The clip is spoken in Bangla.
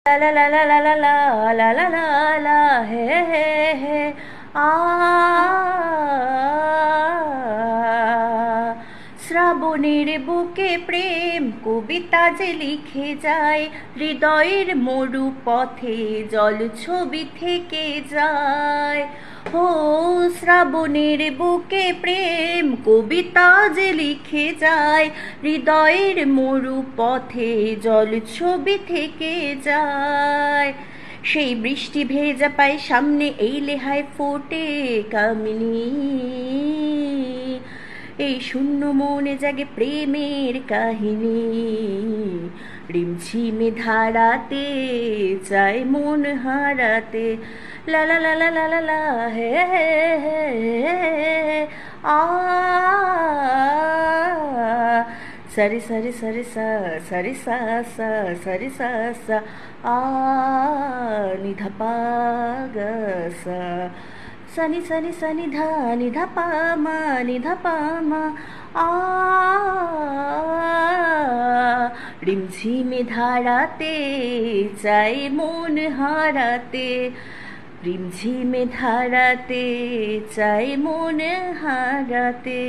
La la la la la la la la la la la he he he শ্রাবণের বুকে প্রেম কবিতা যে লিখে যায়, হৃদয়ের মরু পথে জল ছবি থেকে যায়। ও শ্রাবণের বুকে প্রেম কবিতা যে লিখে যায়, হৃদয়ের মরু পথে জল ছবি থেকে যায়। সেই বৃষ্টি ভেজা পায় সামনে এই লেহায় ফোটে কামিনী, এই শূন্য মনে জাগে প্রেমের কাহিনী। রিমঝিমে ধারাতে চায় মন হারাতে, লা লা লা লা লা লা লা হে হে আ সারি সারি সারি সা সারি সা সা সারি সা সা আ নিধা পা গা সা সনি সনি সনি ধা নিধা পা মা নিধা পা মা আ রিমঝিমে ধারাতে চাই মন হারাতে, রিমঝিমে ধারাতে চাই মন হারাতে।